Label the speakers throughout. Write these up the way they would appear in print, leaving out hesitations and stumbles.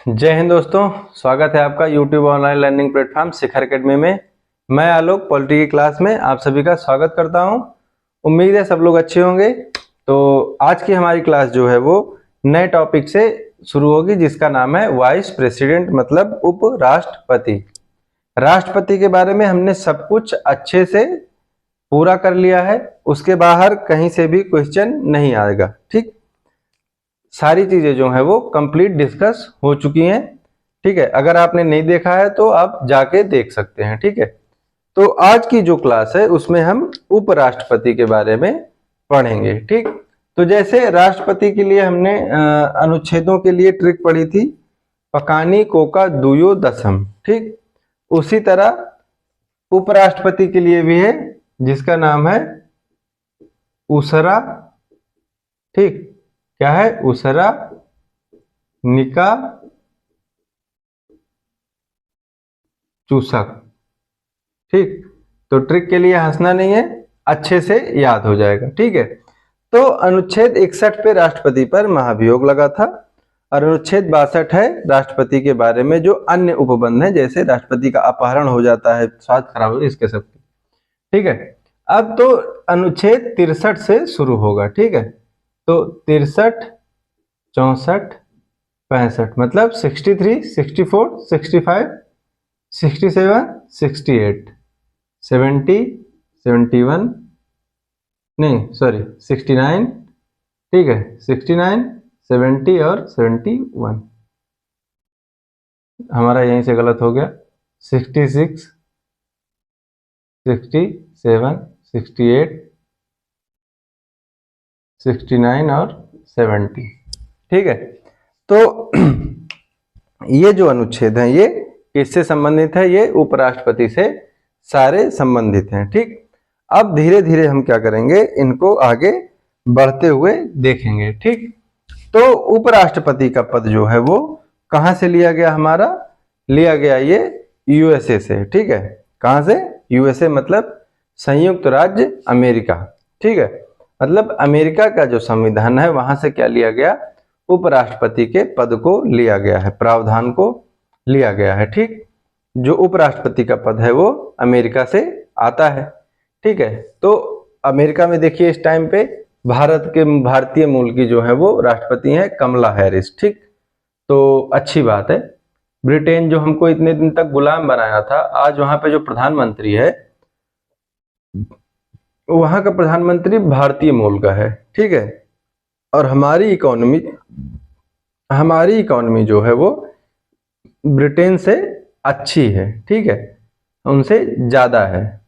Speaker 1: जय हिंद दोस्तों, स्वागत है आपका YouTube ऑनलाइन लर्निंग प्लेटफॉर्म शिखर एकेडमी में। मैं आलोक पॉलिटी की क्लास में आप सभी का स्वागत करता हूं। उम्मीद है सब लोग अच्छे होंगे। तो आज की हमारी क्लास जो है वो नए टॉपिक से शुरू होगी, जिसका नाम है वाइस प्रेसिडेंट, मतलब उपराष्ट्रपति। राष्ट्रपति के बारे में हमने सब कुछ अच्छे से पूरा कर लिया है, उसके बाहर कहीं से भी क्वेश्चन नहीं आएगा। ठीक, सारी चीजें जो है वो कंप्लीट डिस्कस हो चुकी हैं। ठीक है, अगर आपने नहीं देखा है तो आप जाके देख सकते हैं। ठीक है, तो आज की जो क्लास है उसमें हम उपराष्ट्रपति के बारे में पढ़ेंगे। ठीक, तो जैसे राष्ट्रपति के लिए हमने अनुच्छेदों के लिए ट्रिक पढ़ी थी, पकानी कोका दुयो दसम। ठीक, उसी तरह उपराष्ट्रपति के लिए भी है, जिसका नाम है उसरा। ठीक, क्या है? उसरा निका चूसक। ठीक, तो ट्रिक के लिए हंसना नहीं है, अच्छे से याद हो जाएगा। ठीक है, तो अनुच्छेद 61 पे राष्ट्रपति पर महाभियोग लगा था, और अनुच्छेद 62 है राष्ट्रपति के बारे में जो अन्य उपबंध है, जैसे राष्ट्रपति का अपहरण हो जाता है, स्वास्थ्य खराब हो, इसके सब। ठीक है, अब तो अनुच्छेद 63 से शुरू होगा। ठीक है, तो 63, 64, 65, मतलब 63, 64, 65, 67, 68, 70, 71, नहीं सॉरी 69। ठीक है, 69, 70 और 71। हमारा यहीं से गलत हो गया। 66, 67, 68, 69 और 70। ठीक है, तो ये जो अनुच्छेद हैं ये किससे संबंधित है? ये उपराष्ट्रपति से सारे संबंधित हैं। ठीक, अब धीरे धीरे हम क्या करेंगे, इनको आगे बढ़ते हुए देखेंगे। ठीक, तो उपराष्ट्रपति का पद जो है वो कहां से लिया गया? हमारा लिया गया ये यूएसए से। ठीक है, कहां से? यूएसए मतलब संयुक्त राज्य अमेरिका। ठीक है, मतलब अमेरिका का जो संविधान है वहां से क्या लिया गया? उपराष्ट्रपति के पद को लिया गया है, प्रावधान को लिया गया है। ठीक, जो उपराष्ट्रपति का पद है वो अमेरिका से आता है। ठीक है, तो अमेरिका में देखिए इस टाइम पे भारतीय मूल की जो है वो राष्ट्रपति हैं कमला हैरिस। ठीक, तो अच्छी बात है। ब्रिटेन जो हमको इतने दिन तक गुलाम बनाया था, आज वहां पे जो प्रधानमंत्री है, वहां का प्रधानमंत्री भारतीय मूल का है। ठीक है, और हमारी इकोनॉमी जो है वो ब्रिटेन से अच्छी है। ठीक है, उनसे ज्यादा है।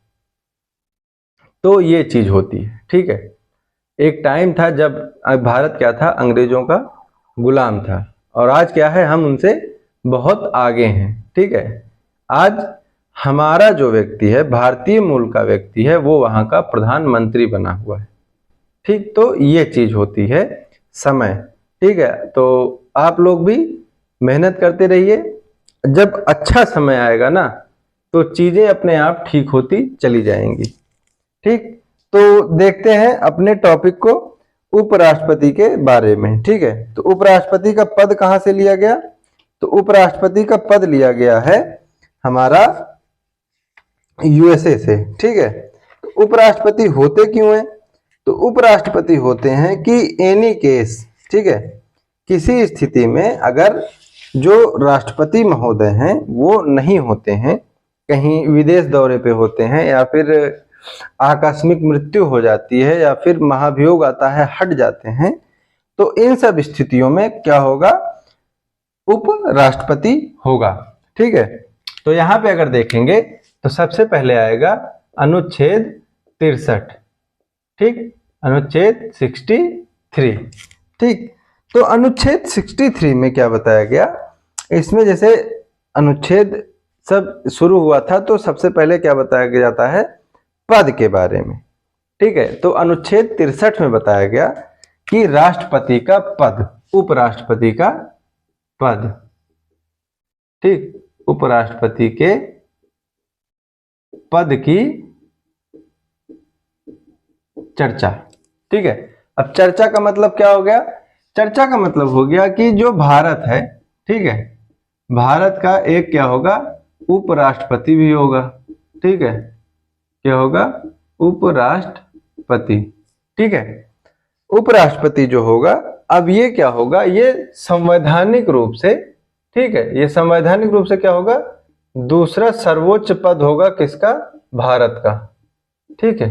Speaker 1: तो ये चीज होती है। ठीक है, एक टाइम था जब भारत क्या था? अंग्रेजों का गुलाम था, और आज क्या है? हम उनसे बहुत आगे हैं। ठीक है, आज हमारा जो व्यक्ति है, भारतीय मूल का व्यक्ति है, वो वहां का प्रधानमंत्री बना हुआ है। ठीक, तो ये चीज होती है समय। ठीक है, तो आप लोग भी मेहनत करते रहिए। जब अच्छा समय आएगा ना, तो चीजें अपने आप ठीक होती चली जाएंगी। ठीक, तो देखते हैं अपने टॉपिक को, उपराष्ट्रपति के बारे में। ठीक है, तो उपराष्ट्रपति का पद कहां से लिया गया? तो उपराष्ट्रपति का पद लिया गया है हमारा यूएसए से। ठीक है, तो उपराष्ट्रपति होते क्यों हैं? तो उपराष्ट्रपति होते हैं कि एनी केस, ठीक है, किसी स्थिति में अगर जो राष्ट्रपति महोदय हैं वो नहीं होते हैं, कहीं विदेश दौरे पे होते हैं, या फिर आकस्मिक मृत्यु हो जाती है, या फिर महाभियोग आता है, हट जाते हैं, तो इन सब स्थितियों में क्या होगा? उपराष्ट्रपति होगा। ठीक है, तो यहां पे अगर देखेंगे तो सबसे पहले आएगा अनुच्छेद 63। ठीक, अनुच्छेद 63। ठीक, तो अनुच्छेद 63 में क्या बताया गया? इसमें जैसे अनुच्छेद सब शुरू हुआ था, तो सबसे पहले क्या बताया जाता है? पद के बारे में। ठीक है, तो अनुच्छेद 63 में बताया गया कि राष्ट्रपति का पद, उपराष्ट्रपति का पद। ठीक, उपराष्ट्रपति के पद की चर्चा। ठीक है, अब चर्चा का मतलब क्या हो गया? चर्चा का मतलब हो गया कि जो भारत है, ठीक है, भारत का एक क्या होगा, उपराष्ट्रपति भी होगा। ठीक है, क्या होगा, उपराष्ट्रपति। ठीक है, उपराष्ट्रपति जो होगा, अब ये क्या होगा, ये संवैधानिक रूप से, ठीक है, ये संवैधानिक रूप से क्या होगा, दूसरा सर्वोच्च पद होगा किसका, भारत का। ठीक है,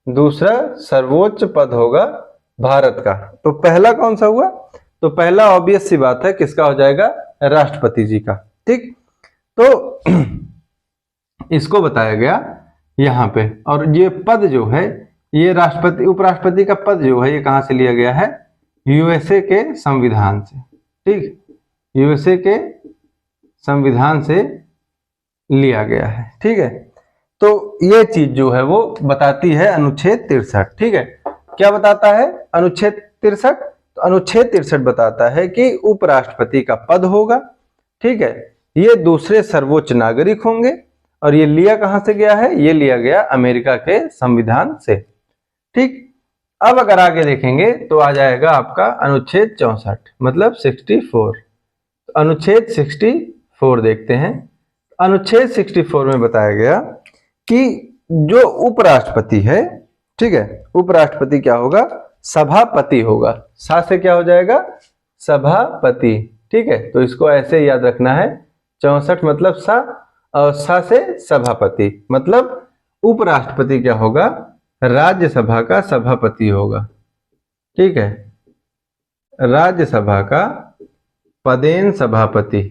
Speaker 1: दूसरा सर्वोच्च पद होगा भारत का। तो पहला कौन सा हुआ, तो पहला ऑब्वियस सी बात है किसका हो जाएगा, राष्ट्रपति जी का। ठीक, तो इसको बताया गया यहाँ पे। और ये पद जो है, ये राष्ट्रपति उपराष्ट्रपति का पद जो है, ये कहाँ से लिया गया है, यूएसए के संविधान से। ठीक, यूएसए के संविधान से लिया गया है। ठीक है, तो ये चीज जो है वो बताती है अनुच्छेद 63। ठीक है, क्या बताता है अनुच्छेद 63, तो अनुच्छेद 63 बताता है कि उपराष्ट्रपति का पद होगा। ठीक है, ये दूसरे सर्वोच्च नागरिक होंगे। और ये लिया कहां से गया है, ये लिया गया अमेरिका के संविधान से। ठीक, अब अगर आगे देखेंगे तो आ जाएगा आपका अनुच्छेद 64, मतलब 64। तो अनुच्छेद 64 देखते हैं। अनुच्छेद 64 में बताया गया कि जो उपराष्ट्रपति है, ठीक है, उपराष्ट्रपति क्या होगा, सभापति होगा। सा से क्या हो जाएगा, सभापति। ठीक है, तो इसको ऐसे याद रखना है, 64 मतलब सा, और सा से सभापति, मतलब उपराष्ट्रपति क्या होगा, राज्यसभा का सभापति होगा। ठीक है, राज्यसभा का पदेन सभापति,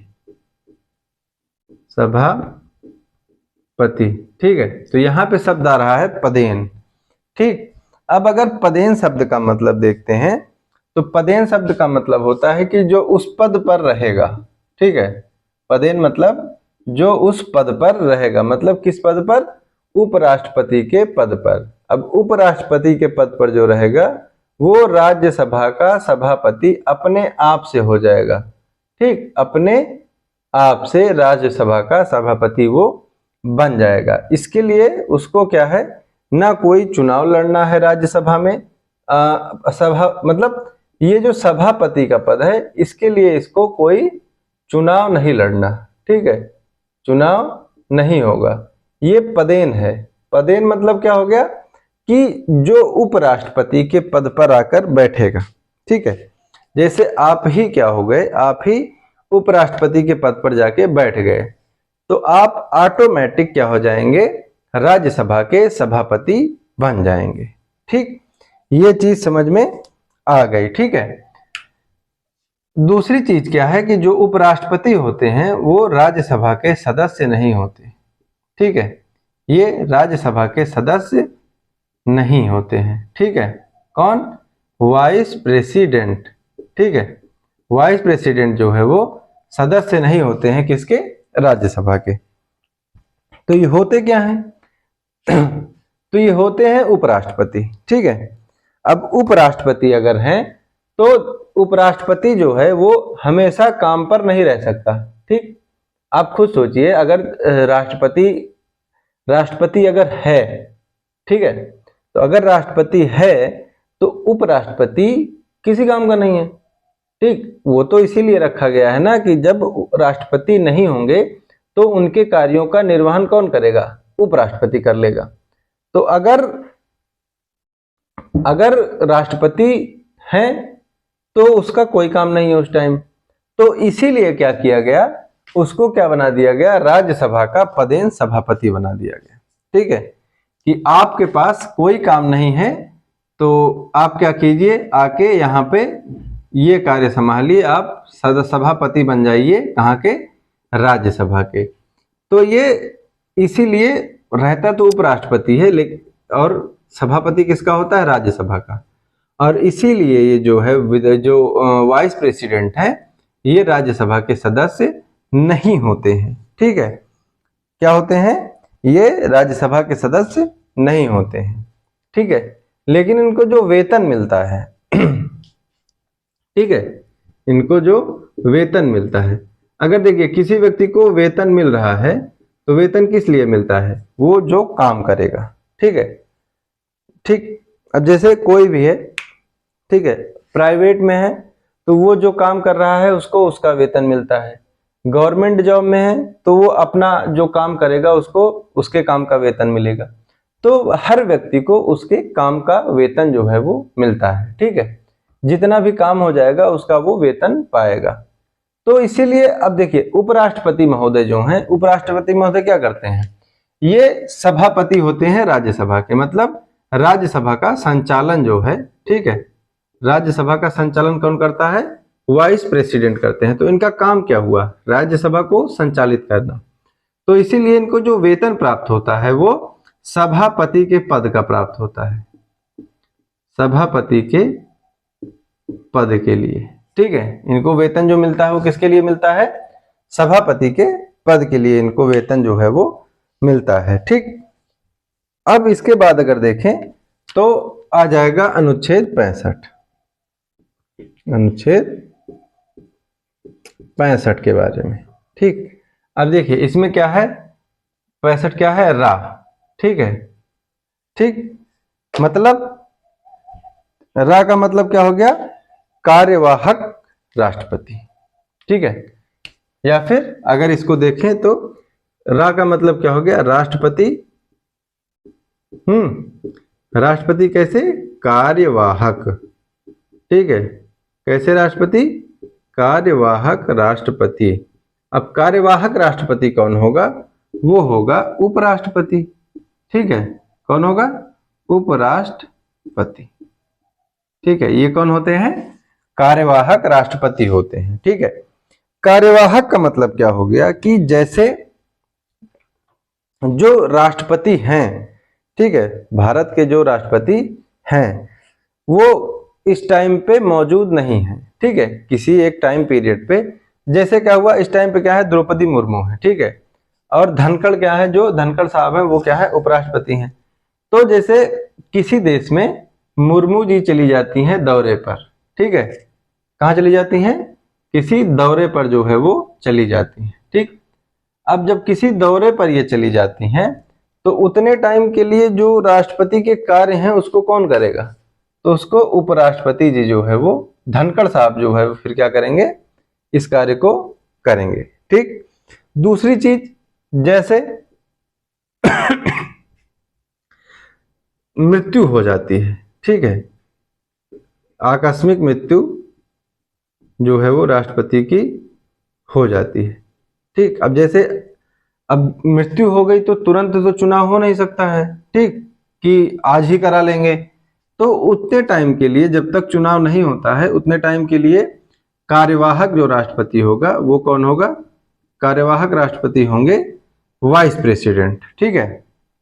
Speaker 1: सभापति। ठीक है, तो यहां पे शब्द आ रहा है पदेन। ठीक, अब अगर पदेन शब्द का मतलब देखते हैं, तो पदेन शब्द का मतलब होता है कि जो उस पद पर रहेगा। ठीक है, पदेन मतलब जो उस पद पर रहेगा, मतलब किस पद पर, उपराष्ट्रपति के पद पर। अब उपराष्ट्रपति के पद पर जो रहेगा वो राज्यसभा का सभापति अपने आप से हो जाएगा। ठीक, अपने आप से राज्यसभा का सभापति वो बन जाएगा। इसके लिए उसको क्या है, ना कोई चुनाव लड़ना है राज्यसभा में, सभा मतलब ये जो सभापति का पद है, इसके लिए इसको कोई चुनाव नहीं लड़ना। ठीक है, चुनाव नहीं होगा, ये पदेन है। पदेन मतलब क्या हो गया कि जो उपराष्ट्रपति के पद पर आकर बैठेगा। ठीक है, जैसे आप ही क्या हो गए, आप ही उपराष्ट्रपति के पद पर जाके बैठ गए, तो आप ऑटोमेटिक क्या हो जाएंगे, राज्यसभा के सभापति बन जाएंगे। ठीक, ये चीज समझ में आ गई। ठीक है, दूसरी चीज क्या है कि जो उपराष्ट्रपति होते हैं वो राज्यसभा के सदस्य नहीं होते। ठीक है, ये राज्यसभा के सदस्य नहीं होते हैं। ठीक है, कौन, वाइस प्रेसिडेंट। ठीक है, वाइस प्रेसिडेंट जो है वो सदस्य नहीं होते हैं किसके, राज्यसभा के। तो ये होते क्या हैं तो ये होते हैं उपराष्ट्रपति। ठीक है, अब उपराष्ट्रपति अगर हैं तो उपराष्ट्रपति जो है वो हमेशा काम पर नहीं रह सकता। ठीक, आप खुद सोचिए, अगर राष्ट्रपति अगर है, ठीक है, तो अगर राष्ट्रपति है तो उपराष्ट्रपति किसी काम का नहीं है। ठीक, वो तो इसीलिए रखा गया है ना कि जब राष्ट्रपति नहीं होंगे तो उनके कार्यों का निर्वहन कौन करेगा, उपराष्ट्रपति कर लेगा। तो अगर राष्ट्रपति हैं तो उसका कोई काम नहीं है उस टाइम, तो इसीलिए क्या किया गया, उसको क्या बना दिया गया, राज्यसभा का पदेन सभापति बना दिया गया। ठीक है, कि आपके पास कोई काम नहीं है तो आप क्या कीजिए, आके यहाँ पे ये कार्य संभालिए, आप सभापति बन जाइए, कहाँ के, राज्यसभा के। तो ये इसीलिए रहता तो उपराष्ट्रपति है, लेकिन और सभापति किसका होता है, राज्यसभा का। और इसीलिए ये जो है जो वाइस प्रेसिडेंट है ये राज्यसभा के सदस्य नहीं होते हैं। ठीक है, क्या होते हैं, ये राज्यसभा के सदस्य नहीं होते हैं। ठीक है, लेकिन इनको जो वेतन मिलता है ठीक है, इनको जो वेतन मिलता है, अगर देखिए किसी व्यक्ति को वेतन मिल रहा है तो वेतन किस लिए मिलता है, वो जो काम करेगा। ठीक है, ठीक, अब जैसे कोई भी है, ठीक है, प्राइवेट में है तो वो जो काम कर रहा है उसको उसका वेतन मिलता है, गवर्नमेंट जॉब में है तो वो अपना जो काम करेगा उसको उसके काम का वेतन मिलेगा। तो हर व्यक्ति को उसके काम का वेतन जो है वो मिलता है, ठीक है। जितना भी काम हो जाएगा उसका वो वेतन पाएगा। तो इसीलिए अब देखिए उपराष्ट्रपति महोदय जो हैं, उपराष्ट्रपति महोदय क्या करते हैं, ये सभापति होते हैं राज्यसभा के, मतलब राज्यसभा का संचालन जो है, ठीक है, राज्यसभा का संचालन कौन करता है, वाइस प्रेसिडेंट करते हैं। तो इनका काम क्या हुआ, राज्यसभा को संचालित करना। तो इसीलिए इनको जो वेतन प्राप्त होता है वो सभापति के पद का प्राप्त होता है, सभापति के पद के लिए, ठीक है। इनको वेतन जो मिलता है वो किसके लिए मिलता है, सभापति के पद के लिए इनको वेतन जो है वो मिलता है, ठीक। अब इसके बाद अगर देखें तो आ जाएगा अनुच्छेद 65, अनुच्छेद 65 के बारे में, ठीक। अब देखिए इसमें क्या है, 65 क्या है, रा, ठीक है, ठीक। मतलब रा का मतलब क्या हो गया, कार्यवाहक राष्ट्रपति, ठीक है। या फिर अगर इसको देखें तो रा का मतलब क्या हो गया, राष्ट्रपति, राष्ट्रपति कैसे, कार्यवाहक, ठीक है, कैसे राष्ट्रपति, कार्यवाहक राष्ट्रपति। अब कार्यवाहक राष्ट्रपति कौन होगा, वो होगा उपराष्ट्रपति, ठीक है। कौन होगा, उपराष्ट्रपति, ठीक है। ये कौन होते हैं, कार्यवाहक राष्ट्रपति होते हैं, ठीक है। कार्यवाहक का मतलब क्या हो गया कि जैसे जो राष्ट्रपति हैं, ठीक है, भारत के जो राष्ट्रपति हैं वो इस टाइम पे मौजूद नहीं है, ठीक है, किसी एक टाइम पीरियड पे। जैसे क्या हुआ, इस टाइम पे क्या है, द्रौपदी मुर्मू है, ठीक है, और धनखड़ क्या है, जो धनखड़ साहब है वो क्या है, उपराष्ट्रपति हैं। तो जैसे किसी देश में मुर्मू जी चली जाती हैं दौरे पर, ठीक है, कहाँ चली जाती हैं, किसी दौरे पर जो है वो चली जाती हैं, ठीक। अब जब किसी दौरे पर ये चली जाती हैं तो उतने टाइम के लिए जो राष्ट्रपति के कार्य हैं उसको कौन करेगा, तो उसको उपराष्ट्रपति जी जो है वो धनखड़ साहब जो है फिर क्या करेंगे, इस कार्य को करेंगे, ठीक। दूसरी चीज, जैसे मृत्यु हो जाती है, ठीक है, आकस्मिक मृत्यु जो है वो राष्ट्रपति की हो जाती है, ठीक। अब जैसे अब मृत्यु हो गई तो तुरंत तो चुनाव हो नहीं सकता है, ठीक, कि आज ही करा लेंगे। तो उतने टाइम के लिए, जब तक चुनाव नहीं होता है उतने टाइम के लिए कार्यवाहक जो राष्ट्रपति होगा वो कौन होगा, कार्यवाहक राष्ट्रपति होंगे वाइस प्रेसिडेंट, ठीक है।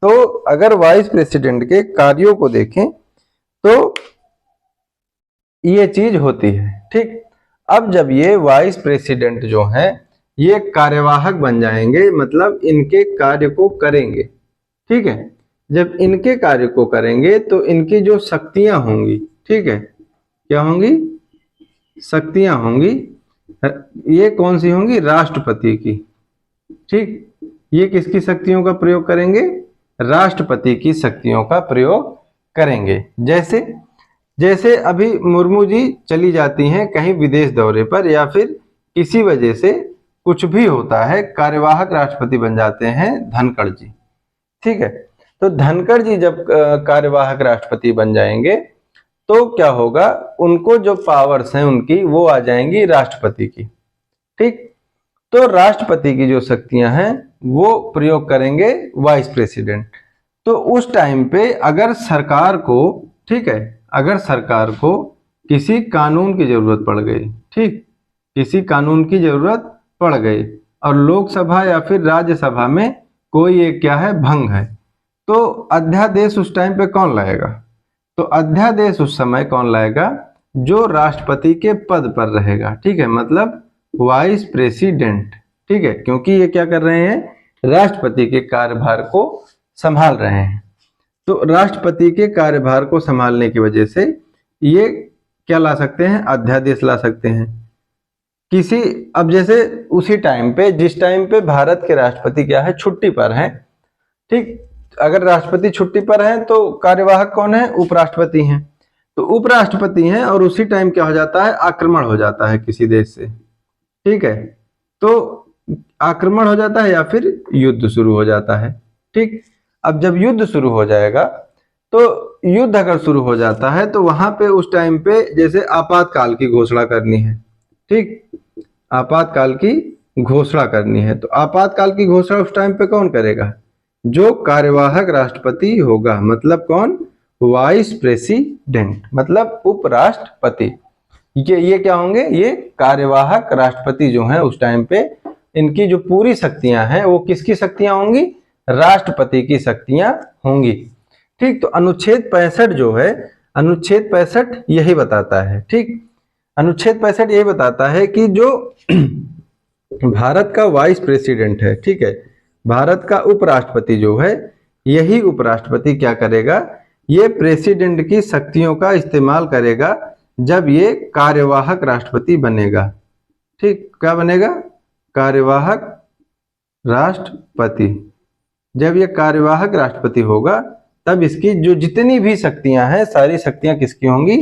Speaker 1: तो अगर वाइस प्रेसिडेंट के कार्यों को देखें तो ये चीज होती है, ठीक। अब जब ये वाइस प्रेसिडेंट जो हैं ये कार्यवाहक बन जाएंगे, मतलब इनके कार्य को करेंगे, ठीक है। जब इनके कार्य को करेंगे तो इनकी जो शक्तियां होंगी, ठीक है, क्या होंगी, शक्तियां होंगी, ये कौन सी होंगी, राष्ट्रपति की, ठीक। ये किसकी शक्तियों का प्रयोग करेंगे, राष्ट्रपति की शक्तियों का प्रयोग करेंगे। जैसे जैसे अभी मुर्मू जी चली जाती हैं कहीं विदेश दौरे पर, या फिर किसी वजह से कुछ भी होता है, कार्यवाहक राष्ट्रपति बन जाते हैं धनखड़ जी, ठीक है। तो धनखड़ जी जब कार्यवाहक राष्ट्रपति बन जाएंगे तो क्या होगा, उनको जो पावर्स हैं उनकी वो आ जाएंगी राष्ट्रपति की, ठीक। तो राष्ट्रपति की जो शक्तियां हैं वो प्रयोग करेंगे वाइस प्रेसिडेंट। तो उस टाइम पे अगर सरकार को, ठीक है, अगर सरकार को किसी कानून की जरूरत पड़ गई, ठीक, किसी कानून की जरूरत पड़ गई और लोकसभा या फिर राज्यसभा में कोई एक क्या है, भंग है, तो अध्यादेश उस टाइम पे कौन लाएगा, तो अध्यादेश उस समय कौन लाएगा, जो राष्ट्रपति के पद पर रहेगा, ठीक है, मतलब वाइस प्रेसिडेंट, ठीक है, क्योंकि ये क्या कर रहे हैं, राष्ट्रपति के कार्यभार को संभाल रहे हैं। तो राष्ट्रपति के कार्यभार को संभालने की वजह से ये क्या ला सकते हैं, अध्यादेश ला सकते हैं किसी। अब जैसे उसी टाइम पे, जिस टाइम पे भारत के राष्ट्रपति क्या है, छुट्टी पर हैं, ठीक, अगर राष्ट्रपति छुट्टी पर हैं तो कार्यवाहक कौन है, उपराष्ट्रपति हैं। तो उपराष्ट्रपति हैं और उसी टाइम क्या हो जाता है, आक्रमण हो जाता है किसी देश से, ठीक है। तो आक्रमण हो जाता है या फिर युद्ध शुरू हो जाता है। ठीक, अब जब युद्ध शुरू हो जाएगा तो युद्ध अगर शुरू हो जाता है तो वहां पे उस टाइम पे जैसे आपातकाल की घोषणा करनी है। ठीक, आपातकाल की घोषणा करनी है तो आपातकाल की घोषणा उस टाइम पे कौन करेगा? जो कार्यवाहक राष्ट्रपति होगा, मतलब कौन? वाइस प्रेसिडेंट, मतलब उपराष्ट्रपति। ये क्या होंगे? ये कार्यवाहक राष्ट्रपति जो हैं उस टाइम पे, इनकी जो पूरी शक्तियां हैं वो किसकी शक्तियां होंगी? राष्ट्रपति की शक्तियां होंगी। ठीक, तो अनुच्छेद 65 जो है, अनुच्छेद 65 यही बताता है। ठीक, अनुच्छेद 65 यही बताता है कि जो भारत का वाइस प्रेसिडेंट है, ठीक है, भारत का उपराष्ट्रपति जो है, यही उपराष्ट्रपति क्या करेगा? ये प्रेसिडेंट की शक्तियों का इस्तेमाल करेगा जब ये कार्यवाहक राष्ट्रपति बनेगा। ठीक, क्या बनेगा? कार्यवाहक राष्ट्रपति। जब ये कार्यवाहक राष्ट्रपति होगा तब इसकी जो जितनी भी शक्तियां हैं, सारी शक्तियां किसकी होंगी?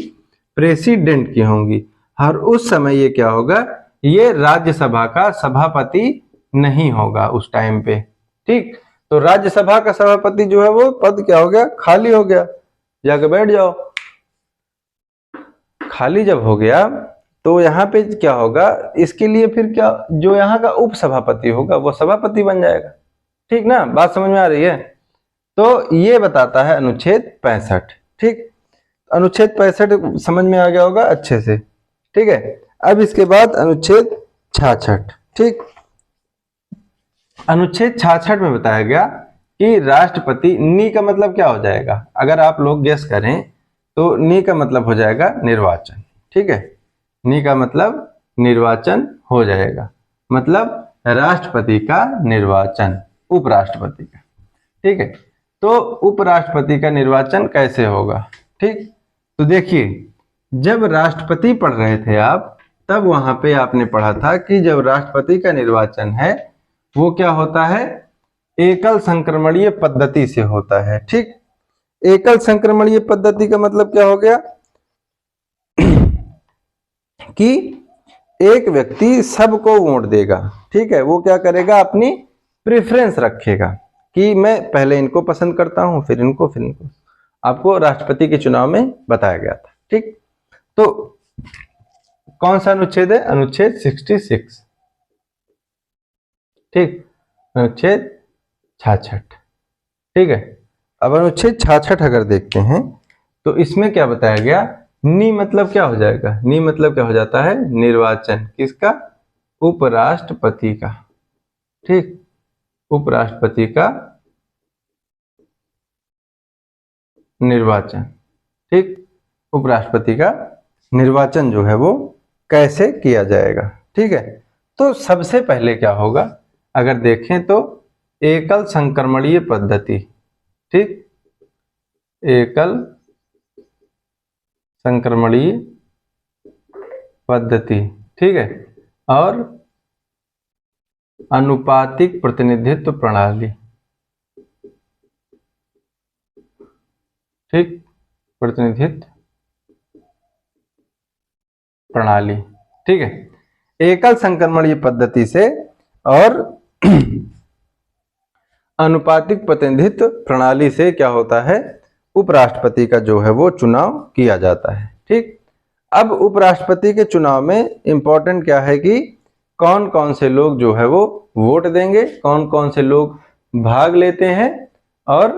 Speaker 1: प्रेसिडेंट की होंगी। और उस समय ये क्या होगा? ये राज्यसभा का सभापति नहीं होगा उस टाइम पे। ठीक, तो राज्यसभा का सभापति जो है वो पद क्या हो गया? खाली हो गया, जाके बैठ जाओ। खाली जब हो गया तो यहाँ पे क्या होगा? इसके लिए फिर क्या, जो यहाँ का उपसभापति होगा वो सभापति बन जाएगा। ठीक ना, बात समझ में आ रही है? तो ये बताता है अनुच्छेद 65। ठीक, अनुच्छेद 65 समझ में आ गया होगा अच्छे से। ठीक है, अब इसके बाद अनुच्छेद 66। ठीक, अनुच्छेद 66 में बताया गया कि राष्ट्रपति, नी का मतलब क्या हो जाएगा? अगर आप लोग गेस करें तो नी का मतलब हो जाएगा निर्वाचन। ठीक है, नी का मतलब निर्वाचन हो जाएगा, मतलब राष्ट्रपति का निर्वाचन, उपराष्ट्रपति का। ठीक है, तो उपराष्ट्रपति का निर्वाचन कैसे होगा? ठीक, तो देखिए, जब राष्ट्रपति पढ़ रहे थे आप, तब वहां पे आपने पढ़ा था कि जब राष्ट्रपति का निर्वाचन है वो क्या होता है? एकल संक्रमणीय पद्धति से होता है। ठीक, एकल संक्रमणीय पद्धति का मतलब क्या हो गया? कि एक व्यक्ति सबको वोट देगा। ठीक है, वो क्या करेगा? अपनी प्रेफरेंस रखेगा कि मैं पहले इनको पसंद करता हूं, फिर इनको, फिर इनको। आपको राष्ट्रपति के चुनाव में बताया गया था। ठीक, तो कौन सा अनुच्छेद है? अनुच्छेद 66। ठीक, अनुच्छेद 66। ठीक है, अब अनुच्छेद 66 अगर देखते हैं तो इसमें क्या बताया गया? नी मतलब क्या हो जाएगा? नी मतलब क्या हो जाता है? निर्वाचन। किसका? उपराष्ट्रपति का। ठीक, उपराष्ट्रपति का निर्वाचन। ठीक, उपराष्ट्रपति का निर्वाचन जो है वो कैसे किया जाएगा? ठीक है, तो सबसे पहले क्या होगा? अगर देखें तो एकल संक्रमणीय पद्धति। ठीक, एकल संक्रमणीय पद्धति। ठीक है, और अनुपातिक प्रतिनिधित्व प्रणाली। ठीक, प्रतिनिधित्व प्रणाली। ठीक है, एकल संक्रमणीय पद्धति से और अनुपातिक प्रतिनिधित्व प्रणाली से क्या होता है? उपराष्ट्रपति का जो है वो चुनाव किया जाता है। ठीक, अब उपराष्ट्रपति के चुनाव में इंपॉर्टेंट क्या है कि कौन कौन से लोग जो है वो वोट देंगे, कौन कौन से लोग भाग लेते हैं और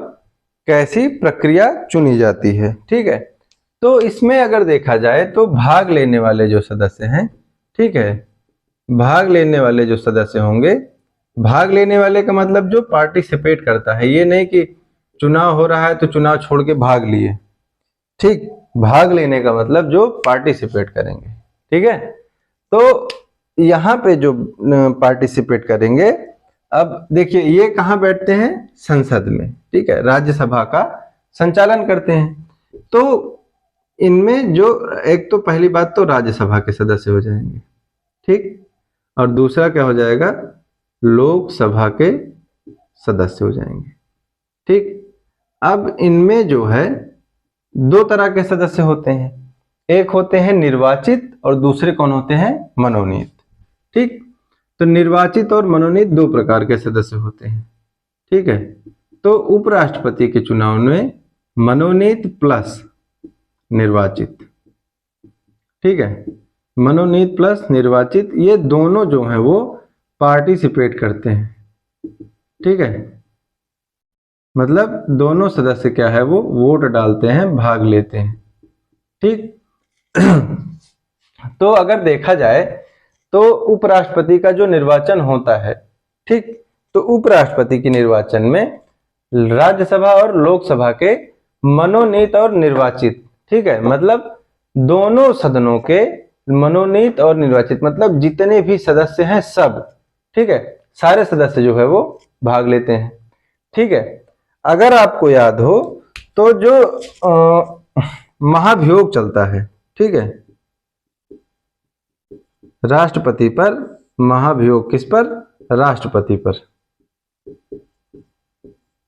Speaker 1: कैसी प्रक्रिया चुनी जाती है। ठीक है, तो इसमें अगर देखा जाए तो भाग लेने वाले जो सदस्य हैं, ठीक है, भाग लेने वाले जो सदस्य होंगे, भाग लेने वाले का मतलब जो पार्टिसिपेट करता है, ये नहीं कि चुनाव हो रहा है तो चुनाव छोड़ के भाग लिए। ठीक, भाग लेने का मतलब जो पार्टिसिपेट करेंगे। ठीक है, तो यहाँ पे जो पार्टिसिपेट करेंगे, अब देखिए ये कहाँ बैठते हैं? संसद में। ठीक है, राज्यसभा का संचालन करते हैं। तो इनमें जो एक तो पहली बात तो राज्यसभा के सदस्य हो जाएंगे। ठीक, और दूसरा क्या हो जाएगा? लोकसभा के सदस्य हो जाएंगे। ठीक, अब इनमें जो है दो तरह के सदस्य होते हैं, एक होते हैं निर्वाचित और दूसरे कौन होते हैं? मनोनीत। ठीक, तो निर्वाचित और मनोनीत दो प्रकार के सदस्य होते हैं, ठीक है। तो उपराष्ट्रपति के चुनाव में मनोनीत प्लस निर्वाचित, ठीक है, मनोनीत प्लस निर्वाचित, ये दोनों जो है वो पार्टिसिपेट करते हैं, ठीक है। मतलब दोनों सदस्य क्या है वो वोट डालते हैं, भाग लेते हैं, ठीक। तो अगर देखा जाए तो उपराष्ट्रपति का जो निर्वाचन होता है, ठीक, तो उपराष्ट्रपति के निर्वाचन में राज्यसभा और लोकसभा के मनोनीत और निर्वाचित, ठीक है, मतलब दोनों सदनों के मनोनीत और निर्वाचित, मतलब जितने भी सदस्य हैं सब, ठीक है, सारे सदस्य जो है वो भाग लेते हैं, ठीक है। अगर आपको याद हो तो जो महाभियोग चलता है, ठीक है, राष्ट्रपति पर महाभियोग, किस पर? राष्ट्रपति पर,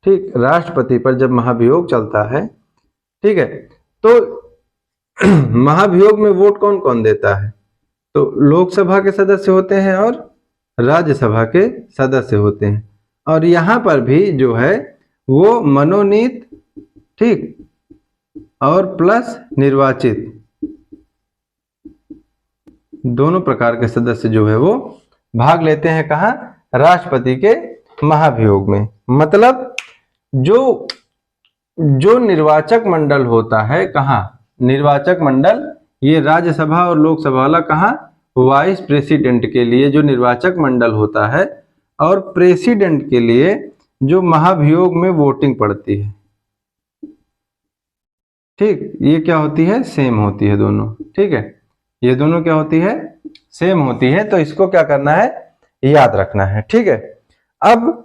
Speaker 1: ठीक, राष्ट्रपति पर जब महाभियोग चलता है, ठीक है, तो महाभियोग में वोट कौन कौन देता है? तो लोकसभा के सदस्य होते हैं और राज्यसभा के सदस्य होते हैं, और यहां पर भी जो है वो मनोनीत, ठीक, और प्लस निर्वाचित दोनों प्रकार के सदस्य जो है वो भाग लेते हैं। कहां? राष्ट्रपति के महाभियोग में। मतलब जो निर्वाचक मंडल होता है, कहां? निर्वाचक मंडल ये राज्यसभा और लोकसभा वाला, कहां? वाइस प्रेसिडेंट के लिए जो निर्वाचक मंडल होता है और प्रेसिडेंट के लिए जो महाभियोग में वोटिंग पड़ती है, ठीक, ये क्या होती है? सेम होती है दोनों, ठीक है, ये दोनों क्या होती है? सेम होती है। तो इसको क्या करना है? याद रखना है, ठीक है। अब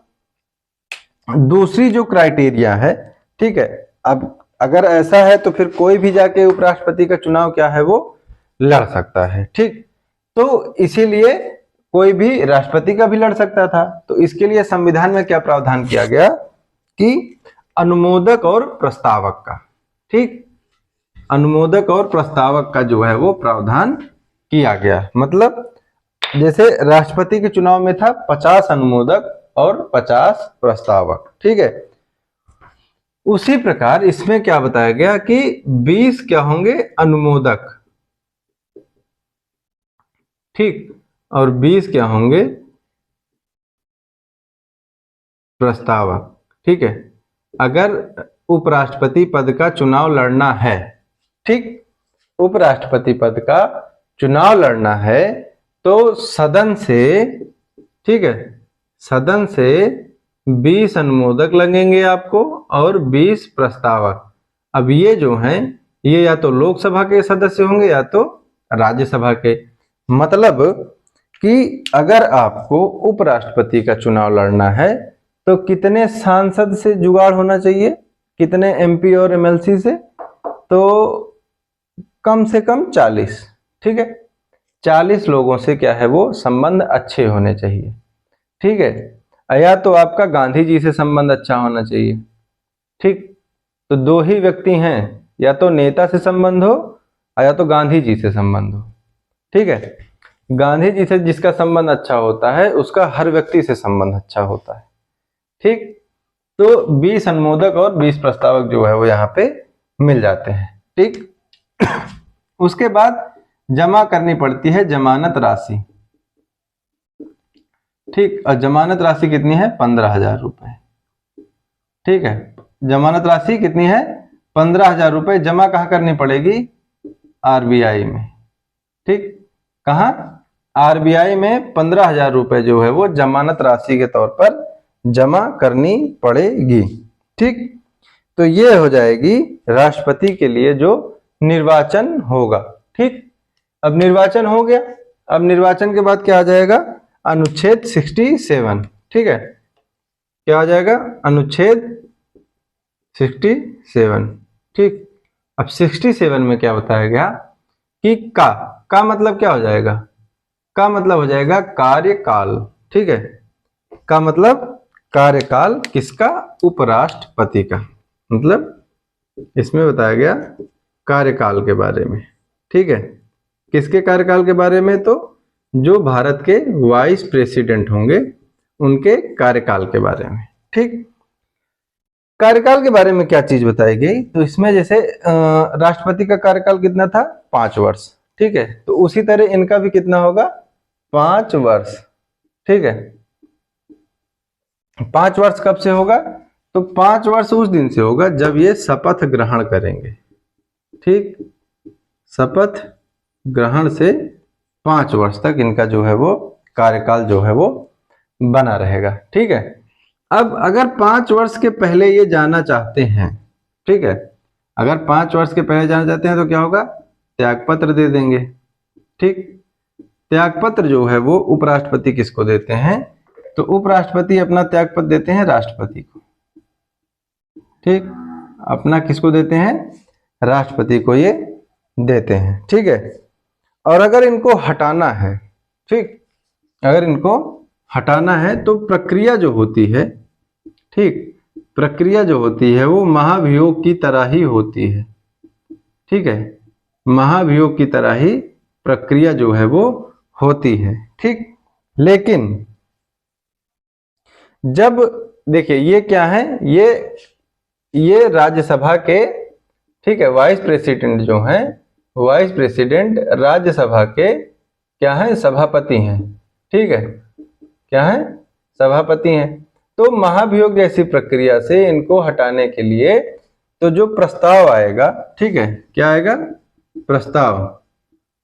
Speaker 1: दूसरी जो क्राइटेरिया है, ठीक है, अब अगर ऐसा है तो फिर कोई भी जाके उपराष्ट्रपति का चुनाव क्या है वो लड़ सकता है, ठीक। तो इसीलिए कोई भी राष्ट्रपति का भी लड़ सकता था। तो इसके लिए संविधान में क्या प्रावधान किया गया कि अनुमोदक और प्रस्तावक का, ठीक, अनुमोदक और प्रस्तावक का जो है वो प्रावधान किया गया। मतलब जैसे राष्ट्रपति के चुनाव में था 50 अनुमोदक और 50 प्रस्तावक, ठीक है, उसी प्रकार इसमें क्या बताया गया कि 20 क्या होंगे? अनुमोदक, ठीक, और 20 क्या होंगे? प्रस्तावक, ठीक है। अगर उपराष्ट्रपति पद का चुनाव लड़ना है, ठीक, उपराष्ट्रपति पद का चुनाव लड़ना है तो सदन से, ठीक है, सदन से 20 अनुमोदक लगेंगे आपको और 20 प्रस्तावक। अब ये जो हैं ये या तो लोकसभा के सदस्य होंगे या तो राज्यसभा के। मतलब कि अगर आपको उपराष्ट्रपति का चुनाव लड़ना है तो कितने सांसद से जुगाड़ होना चाहिए? कितने एमपी और एमएलसी से? तो कम से कम 40, ठीक है, 40 लोगों से क्या है वो संबंध अच्छे होने चाहिए, ठीक है। या तो आपका गांधी जी से संबंध अच्छा होना चाहिए, ठीक, तो दो ही व्यक्ति हैं, या तो नेता से संबंध हो या तो गांधी जी से संबंध हो, ठीक है। गांधी जी से जिसका संबंध अच्छा होता है उसका हर व्यक्ति से संबंध अच्छा होता है, ठीक। तो 20 अनुमोदक और 20 प्रस्तावक जो है वो यहाँ पे मिल जाते हैं, ठीक। उसके बाद जमा करनी पड़ती है जमानत राशि, ठीक, और जमानत राशि कितनी है? 15,000 रुपए, ठीक है। जमानत राशि कितनी है? 15,000 रुपए। जमा कहाँ करनी पड़ेगी? आरबीआई में, ठीक, कहाँ? आरबीआई में 15,000 रुपए जो है वो जमानत राशि के तौर पर जमा करनी पड़ेगी, ठीक। तो ये हो जाएगी राष्ट्रपति के लिए जो निर्वाचन होगा, ठीक। अब निर्वाचन हो गया। अब निर्वाचन के बाद क्या आ जाएगा? अनुच्छेद 67, ठीक है, क्या आ जाएगा? अनुच्छेद 67, ठीक। अब 67 में क्या बताया गया कि का मतलब क्या हो जाएगा? का मतलब हो जाएगा कार्यकाल, ठीक है। का मतलब कार्यकाल किसका? उपराष्ट्रपति का। मतलब इसमें बताया गया कार्यकाल के बारे में, ठीक है। किसके कार्यकाल के बारे में? तो जो भारत के वाइस प्रेसिडेंट होंगे उनके कार्यकाल के बारे में। ठीक, कार्यकाल के बारे में क्या चीज बताई गई, तो इसमें जैसे राष्ट्रपति का कार्यकाल कितना था, 5 वर्ष। ठीक है, तो उसी तरह इनका भी कितना होगा, 5 वर्ष। ठीक है, 5 वर्ष कब से होगा, तो 5 वर्ष उस दिन से होगा जब ये शपथ ग्रहण करेंगे। ठीक, शपथ ग्रहण से 5 वर्ष तक इनका जो है वो कार्यकाल जो है वो बना रहेगा। ठीक है, अब अगर 5 वर्ष के पहले ये जाना चाहते हैं, ठीक है, अगर 5 वर्ष के पहले जाना चाहते हैं तो क्या होगा, त्यागपत्र दे देंगे। ठीक, त्यागपत्र जो है वो उपराष्ट्रपति किसको देते हैं, तो उपराष्ट्रपति अपना त्यागपत्र देते हैं राष्ट्रपति को। ठीक, अपना किसको देते हैं, राष्ट्रपति को ये देते हैं। ठीक है, और अगर इनको हटाना है, ठीक, अगर इनको हटाना है तो प्रक्रिया जो होती है, ठीक, प्रक्रिया जो होती है वो महाभियोग की तरह ही होती है। ठीक है, महाभियोग की तरह ही प्रक्रिया जो है वो होती है। ठीक, लेकिन जब देखिए ये क्या है, ये राज्यसभा के, ठीक है, वाइस प्रेसिडेंट जो हैं, वाइस प्रेसिडेंट राज्यसभा के क्या हैं, सभापति हैं। ठीक है, क्या है, सभापति हैं। तो महाभियोग जैसी प्रक्रिया से इनको हटाने के लिए तो जो प्रस्ताव आएगा, ठीक है, क्या आएगा, प्रस्ताव,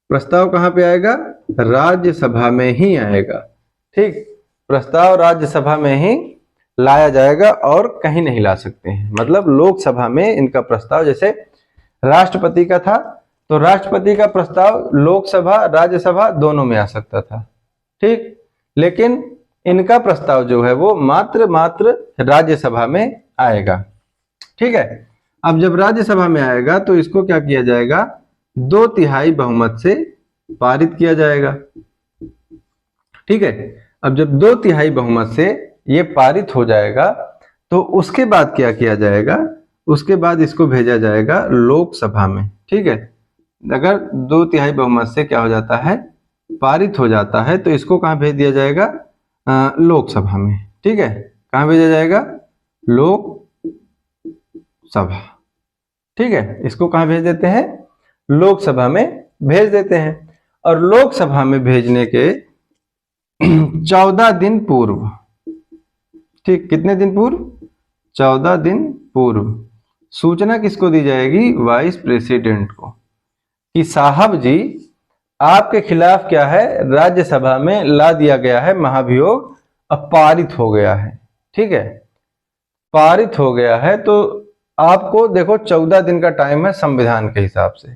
Speaker 1: प्रस्ताव कहाँ पे आएगा, राज्यसभा में ही आएगा। ठीक, प्रस्ताव राज्यसभा में ही लाया जाएगा और कहीं नहीं ला सकते हैं। मतलब लोकसभा में इनका प्रस्ताव, जैसे राष्ट्रपति का था तो राष्ट्रपति का प्रस्ताव लोकसभा राज्यसभा दोनों में आ सकता था। ठीक, लेकिन इनका प्रस्ताव जो है वो मात्र राज्यसभा में आएगा। ठीक है, अब जब राज्यसभा में आएगा तो इसको क्या किया जाएगा, 2/3 बहुमत से पारित किया जाएगा। ठीक है, अब जब 2/3 बहुमत से ये पारित हो जाएगा तो उसके बाद क्या किया जाएगा, उसके बाद इसको भेजा जाएगा लोकसभा में। ठीक है, अगर 2/3 बहुमत से क्या हो जाता है, पारित हो जाता है, तो इसको कहाँ भेज दिया जाएगा, लोकसभा में। ठीक है, कहाँ भेजा जाएगा, लोकसभा। ठीक है, इसको कहाँ भेज देते हैं, लोकसभा में भेज देते हैं। और लोकसभा में भेजने के 14 दिन पूर्व, ठीक, कितने दिन पूर्व, 14 दिन पूर्व सूचना किसको दी जाएगी, वाइस प्रेसिडेंट को, कि साहब जी आपके खिलाफ क्या है, राज्यसभा में ला दिया गया है महाभियोग, अब पारित हो गया है। ठीक है, पारित हो गया है, तो आपको देखो 14 दिन का टाइम है संविधान के हिसाब से,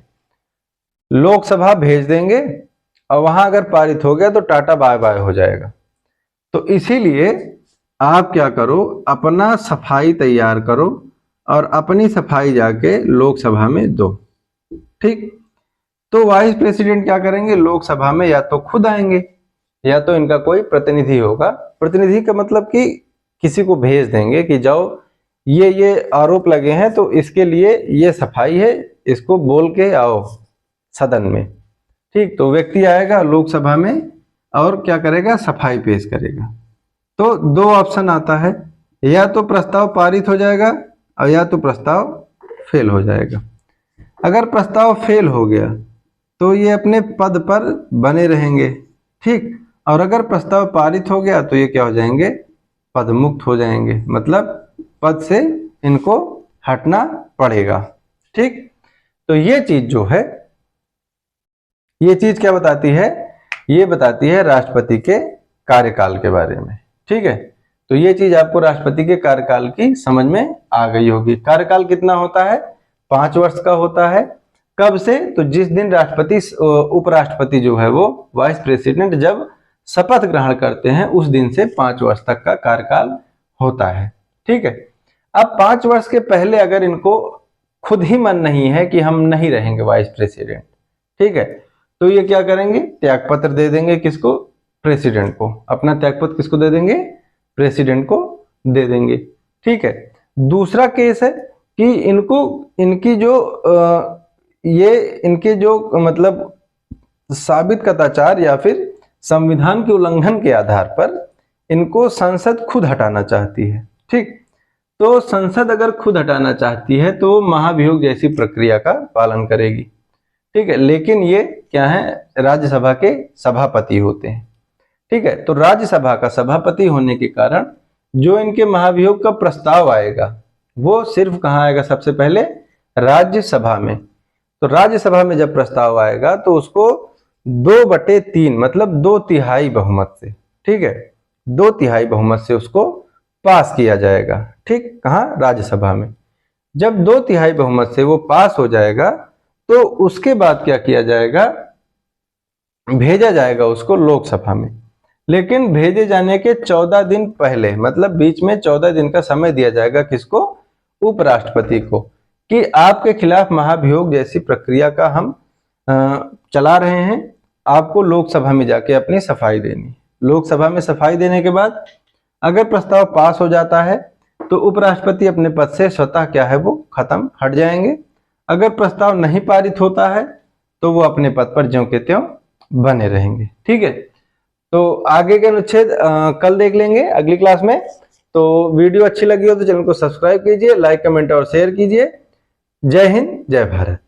Speaker 1: लोकसभा भेज देंगे और वहां अगर पारित हो गया तो टाटा बाय बाय हो जाएगा। तो इसीलिए आप क्या करो, अपना सफाई तैयार करो और अपनी सफाई जाके लोकसभा में दो। ठीक, तो वाइस प्रेसिडेंट क्या करेंगे, लोकसभा में या तो खुद आएंगे या तो इनका कोई प्रतिनिधि होगा। प्रतिनिधि का मतलब कि किसी को भेज देंगे कि जाओ ये आरोप लगे हैं तो इसके लिए ये सफाई है, इसको बोल के आओ सदन में। ठीक, तो व्यक्ति आएगा लोकसभा में और क्या करेगा, सफाई पेश करेगा। तो 2 ऑप्शन आता है, या तो प्रस्ताव पारित हो जाएगा और या तो प्रस्ताव फेल हो जाएगा। अगर प्रस्ताव फेल हो गया तो ये अपने पद पर बने रहेंगे। ठीक, और अगर प्रस्ताव पारित हो गया तो ये क्या हो जाएंगे, पद मुक्त हो जाएंगे, मतलब पद से इनको हटना पड़ेगा। ठीक, तो ये चीज जो है, ये चीज क्या बताती है, ये बताती है राष्ट्रपति के कार्यकाल के बारे में। ठीक है, तो ये चीज आपको राष्ट्रपति के कार्यकाल की समझ में आ गई होगी। कार्यकाल कितना होता है, 5 वर्ष का होता है। कब से, तो जिस दिन राष्ट्रपति उपराष्ट्रपति जो है वो वाइस प्रेसिडेंट जब शपथ ग्रहण करते हैं उस दिन से 5 वर्ष तक का कार्यकाल होता है। ठीक है, अब 5 वर्ष के पहले अगर इनको खुद ही मन नहीं है कि हम नहीं रहेंगे वाइस प्रेसिडेंट, ठीक है, तो ये क्या करेंगे, त्यागपत्र दे देंगे, किसको, प्रेसिडेंट को। अपना त्यागपत्र किसको दे देंगे, प्रेसिडेंट को दे देंगे। ठीक है, दूसरा केस है कि इनको इनकी जो इनके जो मतलब साबित कदाचार या फिर संविधान के उल्लंघन के आधार पर इनको संसद खुद हटाना चाहती है। ठीक, तो संसद अगर खुद हटाना चाहती है तो महाभियोग जैसी प्रक्रिया का पालन करेगी। ठीक है, लेकिन ये क्या है, राज्यसभा के सभापति होते हैं। ठीक है, तो राज्यसभा का सभापति होने के कारण जो इनके महाभियोग का प्रस्ताव आएगा वो सिर्फ कहाँ आएगा, सबसे पहले राज्यसभा में। तो राज्यसभा में जब प्रस्ताव आएगा तो उसको 2/3 मतलब 2/3 बहुमत से, ठीक है, 2/3 बहुमत से उसको पास किया जाएगा। ठीक, कहाँ, राज्यसभा में। जब 2/3 बहुमत से वो पास हो जाएगा तो उसके बाद क्या किया जाएगा, भेजा जाएगा उसको लोकसभा में। लेकिन भेजे जाने के 14 दिन पहले, मतलब बीच में 14 दिन का समय दिया जाएगा किसको, उपराष्ट्रपति को, कि आपके खिलाफ महाभियोग जैसी प्रक्रिया का हम चला रहे हैं, आपको लोकसभा में जाके अपनी सफाई देनी। लोकसभा में सफाई देने के बाद अगर प्रस्ताव पास हो जाता है तो उपराष्ट्रपति अपने पद से स्वतः क्या है, वो खत्म, हट जाएंगे। अगर प्रस्ताव नहीं पारित होता है तो वो अपने पद पर ज्यों के त्यों बने रहेंगे। ठीक है, तो आगे के अनुच्छेद कल देख लेंगे अगली क्लास में। तो वीडियो अच्छी लगी हो तो चैनल को सब्सक्राइब कीजिए, लाइक कमेंट और शेयर कीजिए। जय हिंद, जय भारत।